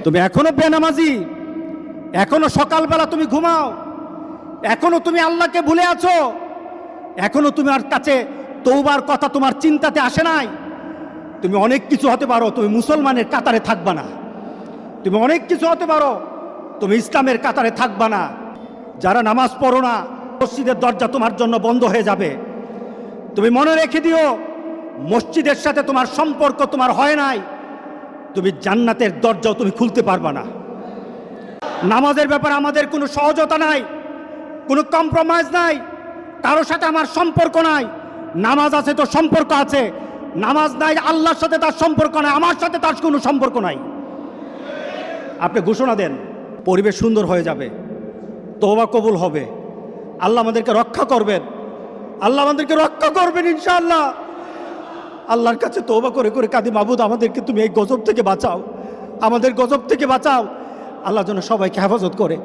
তুমি এখনো বেনামাজি, এখনো সকালবেলা তুমি ঘুমাও, এখনো তুমি আল্লাহকে ভুলে আছো, এখনো তোমার কাছে তওবার কথা তোমার চিন্তাতে আসে নাই। তুমি অনেক কিছু হতে পারো, তুমি মুসলমানের কাতারে থাকবা না। তুমি অনেক কিছু হতে পারো, তুমি ইসলামের কাতারে থাকবা না। যারা নামাজ পড়ো না, মসজিদের দরজা তোমার জন্য বন্ধ হয়ে যাবে। তুমি মনে রেখে দিও, মসজিদের সাথে তোমার সম্পর্ক তোমার হয় নাই, তুমি জান্নাতের দরজাও তুমি খুলতে পারবা না। নামাজের ব্যাপারে আমাদের কোনো সহজতা নাই, কোনো কম্প্রোমাইজ নাই, কারোর সাথে আমার সম্পর্ক নাই। নামাজ আছে তো সম্পর্ক আছে, নামাজ নাই আল্লাহর সাথে তার সম্পর্ক নাই, আমার সাথে তার কোনো সম্পর্ক নাই। আপনি ঘোষণা দেন, পরিবেশ সুন্দর হয়ে যাবে, তওবা কবুল হবে, আল্লাহ আমাদেরকে রক্ষা করবেন, আল্লাহ আমাদেরকে রক্ষা করবেন ইনশাআল্লাহ। আল্লাহর কাছে তওবা করে করে কাঁদি, মাবুদ আমাদেরকে তুমি এই গজব থেকে বাঁচাও, আমাদের গজব থেকে বাঁচাও। আল্লাহ যেন সবাইকে হেফাজত করে।